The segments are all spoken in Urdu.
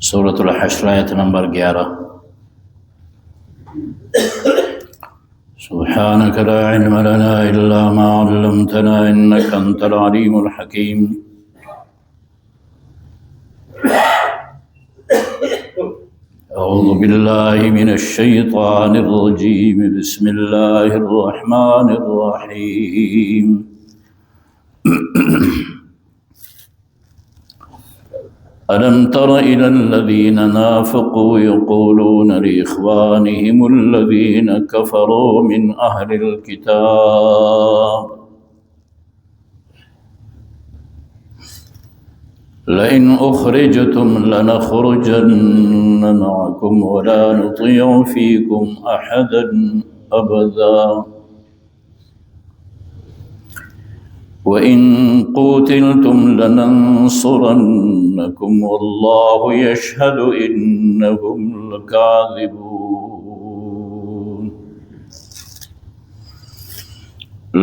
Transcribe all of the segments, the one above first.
سورۃ الحشر آیت نمبر 11۔ سبحانك لا علم لنا إلا ما علمتنا إنك أنت العليم الحكيم۔ أعوذ بالله من الشيطان الرجيم، بسم الله الرحمن الرحيم۔ ألم تر إلى الذين نافقوا يقولون لإخوانهم الذين كفروا من أهل الكتاب لئن أخرجتم لنخرجن معكم ولا نطيع فيكم أحدا أبدا وإن قوتلتم لننصرنكم والله يشهد إنهم لكاذبون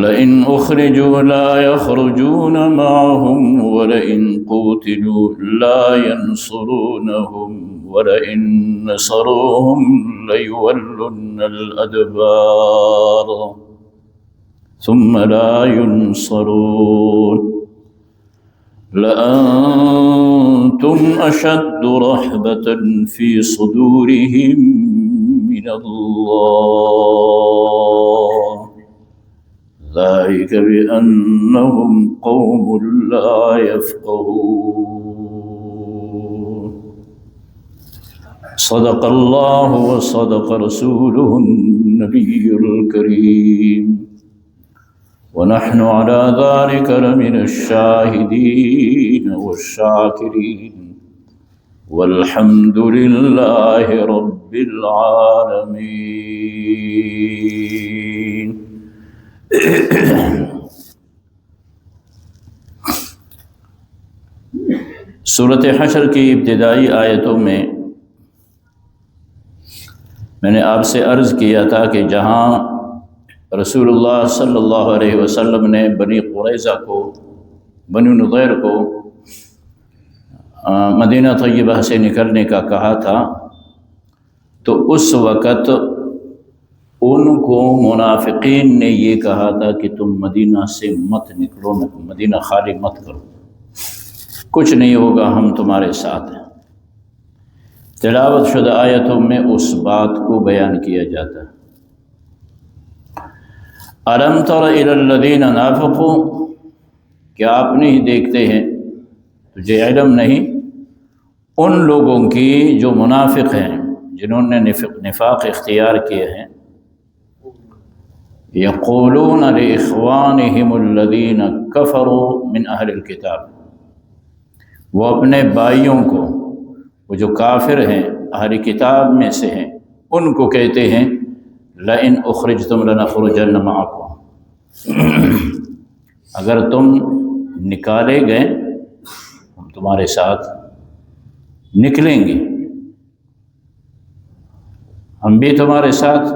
لئن أخرجوا لا يخرجون معهم ولئن قوتلوا لا ينصرونهم ولئن نصروهم ليولن الأدبار ثم لا ينصرون لأنتم أشد رهبة في صدورهم من الله ذلك بأنهم قوم لا يفقهون۔ صدق الله وصدق رسوله النبي الكريم، ونحن على ذلك لمن الشاهدين والشاكرين، والحمد لله رب العالمين۔ سورۃ حشر کی ابتدائی آیتوں میں نے آپ سے عرض کیا تھا کہ جہاں رسول اللہ صلی اللہ علیہ وسلم نے بنی قریظہ کو، بنی نضیر کو مدینہ طیبہ سے نکلنے کا کہا تھا، تو اس وقت ان کو منافقین نے یہ کہا تھا کہ تم مدینہ سے مت نکلو، مدینہ خالی مت کرو، کچھ نہیں ہوگا، ہم تمہارے ساتھ ہیں۔ تلاوت شدہ آیتوں میں اس بات کو بیان کیا جاتا ہے۔ أَلَمْ تَرَ إِلَى الَّذِينَ نَافَقُوا، کیا آپ نہیں دیکھتے ہیں، تجھے علم نہیں ان لوگوں کی جو منافق ہیں، جنہوں نے نفاق اختیار کیے ہیں۔ يَقُولُونَ لِإِخْوَانِهِمُ الَّذِينَ كَفَرُوا مِنْ أَهْلِ الْكِتَابِ، وہ اپنے بھائیوں کو، وہ جو کافر ہیں اہل کتاب میں سے ہیں، ان کو کہتے ہیں لئن اخرجتم لنخرجن معکم، اگر تم نکالے گئے ہم تمہارے ساتھ نکلیں گے، ہم بھی تمہارے ساتھ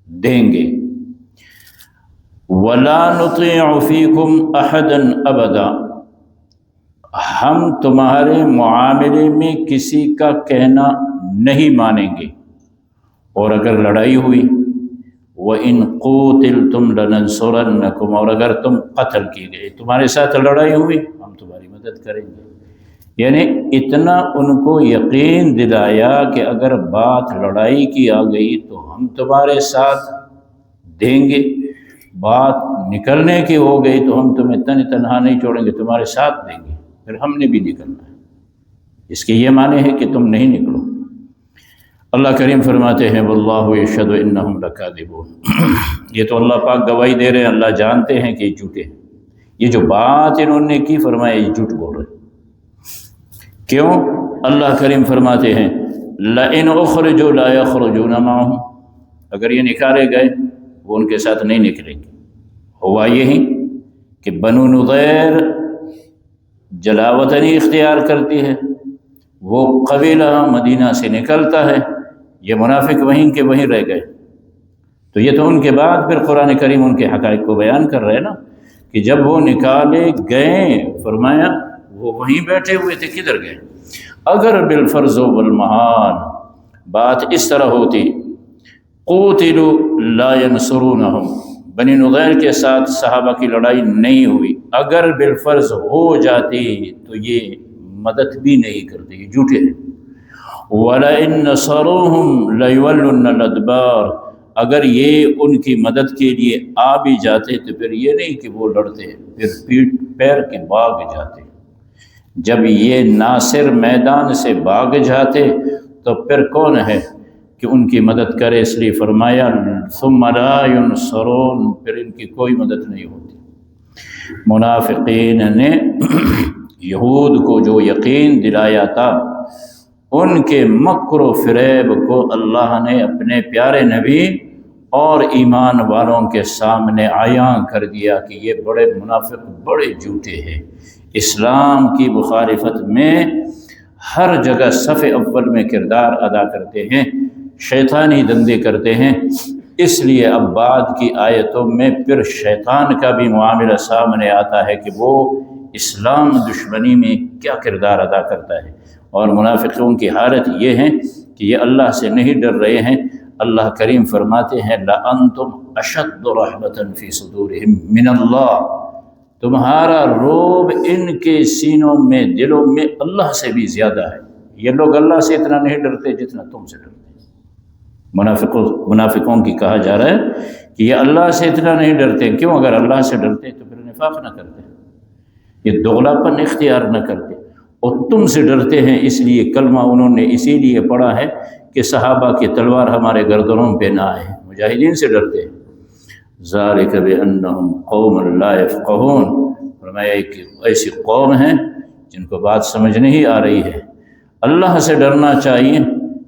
دیں گے۔ ولا نطیع فیکم احدا ابدا، ہم تمہارے معاملے میں کسی کا کہنا نہیں مانیں گے، اور اگر لڑائی ہوئی وَإِن قُوتِلْتُمْ لَنَنْصُرَنَّكُمْ، اور اگر تم قتل کی گئے، تمہارے ساتھ لڑائی ہوئی ہم تمہاری مدد کریں گے۔ یعنی اتنا ان کو یقین دلایا کہ اگر بات لڑائی کی آ گئی تو ہم تمہارے ساتھ دیں گے، بات نکلنے کی ہو گئی تو ہم تمہیں تنہا نہیں چھوڑیں گے، تمہارے ساتھ دیں گے، پھر ہم نے بھی نکلنا ہے۔ اس کے یہ معنی ہے کہ تم نہیں نکلو۔ اللہ کریم فرماتے ہیں واللہ یشہد انہم لکاذبون، یہ تو اللہ پاک گواہی دے رہے ہیں، اللہ جانتے ہیں کہ یہ جھوٹے ہیں، یہ جو بات انہوں نے کی فرمایا یہ جھوٹ بول رہے ہیں۔ کیوں؟ اللہ کریم فرماتے ہیں لئن اخرجوا لا یخرجون معہم، اگر یہ نکالے گئے وہ ان کے ساتھ نہیں نکلیں گے۔ ہوا یہی کہ بنو نضیر جلاوطنی اختیار کرتی ہے، وہ قبیلہ مدینہ سے نکلتا ہے، یہ منافق وہیں کے وہیں رہ گئے، تو یہ تو ان کے بعد پھر قرآن کریم ان کے حقائق کو بیان کر رہے ہیں نا، کہ جب وہ نکالے گئے فرمایا وہ وہیں بیٹھے ہوئے تھے، کدھر گئے؟ اگر بالفرض والمحال بات اس طرح ہوتی، قوتلوا لا ینصرونہم، بنی نضیر کے ساتھ صحابہ کی لڑائی نہیں ہوئی، اگر بالفرض ہو جاتی تو یہ مدد بھی نہیں کرتے، یہ جھوٹے ہیں۔ وَلَئِن نَصَرُوهُمْ لَيُوَلُّنَّ الْأَدْبَارَ، اگر یہ ان کی مدد کے لیے آ بھی جاتے تو پھر یہ نہیں کہ وہ لڑتے، پھر پیٹ پیر کے بھاگ جاتے۔ جب یہ ناصر میدان سے بھاگ جاتے تو پھر کون ہے کہ ان کی مدد کرے؟ اس لیے فرمایا ثم لا ينصرون، پھر ان کی کوئی مدد نہیں ہوتی۔ منافقین نے یہود کو جو یقین دلایا تھا، ان کے مکر و فریب کو اللہ نے اپنے پیارے نبی اور ایمان والوں کے سامنے عیاں کر دیا کہ یہ بڑے منافق، بڑے جھوٹے ہیں، اسلام کی مخالفت میں ہر جگہ صف اول میں کردار ادا کرتے ہیں، شیطانی دندے کرتے ہیں۔ اس لیے اب بعد کی آیتوں میں پھر شیطان کا بھی معاملہ سامنے آتا ہے کہ وہ اسلام دشمنی میں کیا کردار ادا کرتا ہے، اور منافقوں کی حالت یہ ہے کہ یہ اللہ سے نہیں ڈر رہے ہیں۔ اللہ کریم فرماتے ہیں لَأَنْتُمْ أَشَدُّ رَحْبَةً فِي صُدُورِهِمْ مِنَ اللَّهِ، تمہارا روب ان کے سینوں میں، دلوں میں اللہ سے بھی زیادہ ہے۔ یہ لوگ اللہ سے اتنا نہیں ڈرتے جتنا تم سے ڈرتے۔ منافقوں کی کہا جا رہا ہے کہ یہ اللہ سے اتنا نہیں ڈرتے، کیوں؟ اگر اللہ سے ڈرتے تو پھر نفاق نہ کرتے، یہ دوغلاپن اختیار نہ کرتے، اور تم سے ڈرتے ہیں اس لیے کلمہ انہوں نے اسی لیے پڑھا ہے کہ صحابہ کی تلوار ہمارے گردنوں پہ نہ آئے، مجاہدین سے ڈرتے ہیں۔ ذالک بأنہم قوم لا یفقہون، فرمایا کہ ایسی قوم ہیں جن کو بات سمجھ نہیں آ رہی ہے۔ اللہ سے ڈرنا چاہیے،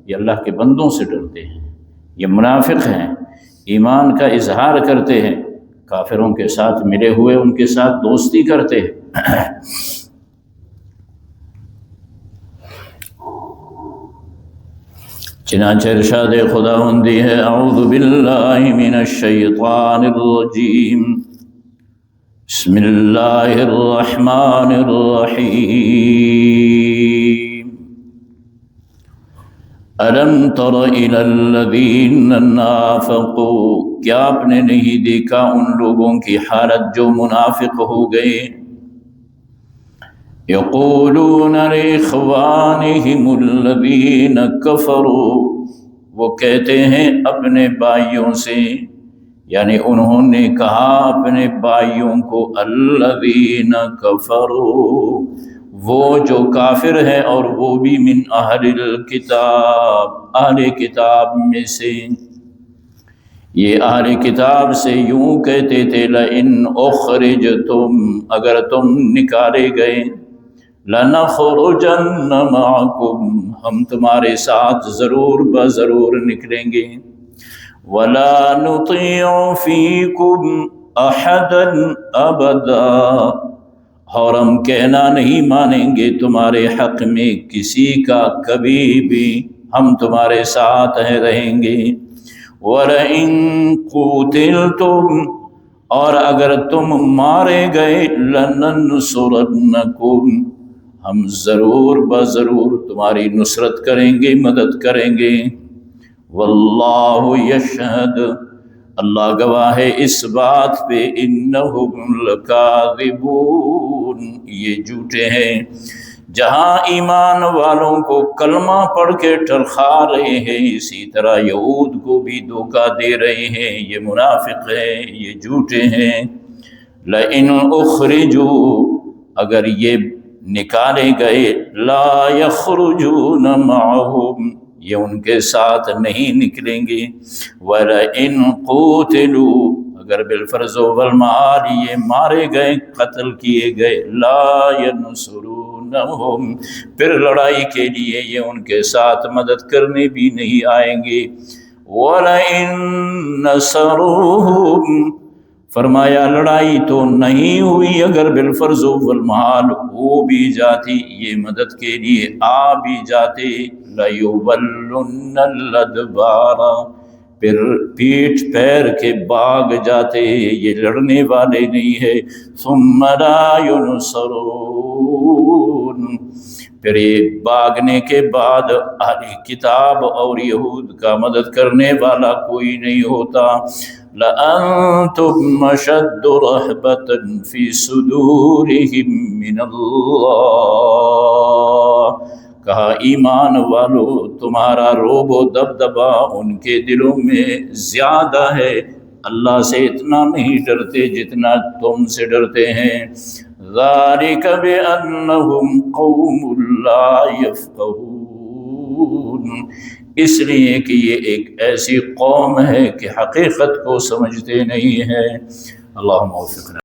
یہ اللہ کے بندوں سے ڈرتے ہیں۔ یہ منافق ہیں، ایمان کا اظہار کرتے ہیں، کافروں کے ساتھ ملے ہوئے ان کے ساتھ دوستی کرتے ہیں۔ چنانچہ ارشاد خداوندی ہے اعوذ باللہ من الشیطان الرجیم، بسم اللہ الرحمن الرحیم، الم تر الی الذین نافقوا، کیا آپ نے نہیں دیکھا ان لوگوں کی حالت جو منافق ہو گئے، یقولون لاخوانہم الذین کفروا، وہ کہتے ہیں اپنے بھائیوں سے، یعنی انہوں نے کہا اپنے بھائیوں کو، الذین کفروا، وہ جو کافر ہے اور وہ بھی من اہل الکتاب، اہل کتاب میں سے۔ یہ اہل کتاب سے یوں کہتے تھے لئن اخرجتم، اگر تم نکالے گئے، لنخرجن معکم، ہم تمہارے ساتھ ضرور بضرور نکلیں گے، ولا نطیع فیکم احدا ابدا، اور ہم کہنا نہیں مانیں گے تمہارے حق میں کسی کا کبھی بھی، ہم تمہارے ساتھ رہیں گے، وَلَئِن قُوتِلْتُمْ، اور اگر تم مارے گئے، لَنَنْصُرَنَّكُمْ، ہم ضرور بضرور تمہاری نصرت کریں گے، مدد کریں گے، واللہ یشہد، اللہ گواہ ہے اس بات پہ، انہم لکاذبون، یہ جھوٹے ہیں۔ جہاں ایمان والوں کو کلمہ پڑھ کے ٹرخا رہے ہیں، اسی طرح یہود کو بھی دھوکہ دے رہے ہیں، یہ منافق ہیں، یہ جھوٹے ہیں۔ لئن اخرجوا، اگر یہ نکالے گئے، لا یخرجون معہم، یہ ان کے ساتھ نہیں نکلیں گے، وَلَئِن قُوتِلُوا، اگر بالفرض والمحال یہ مارے گئے، قتل کیے گئے، لا ینصرونہم، پھر لڑائی کے لیے یہ ان کے ساتھ مدد کرنے بھی نہیں آئیں گے، وَلَئِن نَصَرُوہم، فرمایا لڑائی تو نہیں ہوئی، اگر بالفرض والمحال ہو بھی جاتی، یہ مدد کے لیے آ بھی جاتے، لَيُوَلُّنَّ الْأَدْبَارَ، پھر پیٹھ پیر کے بھاگ جاتے، یہ لڑنے والے نہیں ہے۔ ثم لا ينصرون، پھر یہ بھاگنے کے بعد اہل کتاب اور یہود کا مدد کرنے والا کوئی نہیں ہوتا۔ لَأَنْتُمْ أَشَدُّ رَهْبَةً فِي صُدُورِهِمْ مِنَ اللَّهِ، کہا ایمان والو تمہارا رعب و دبدبا ان کے دلوں میں زیادہ ہے، اللہ سے اتنا نہیں ڈرتے جتنا تم سے ڈرتے ہیں۔ ذَلِكَ بِأَنَّهُمْ قَوْمٌ لَا يَفْقَهُونَ، اس لیے کہ یہ ایک ایسی قوم ہے کہ حقیقت کو سمجھتے نہیں ہیں۔ اللہم وفقنا۔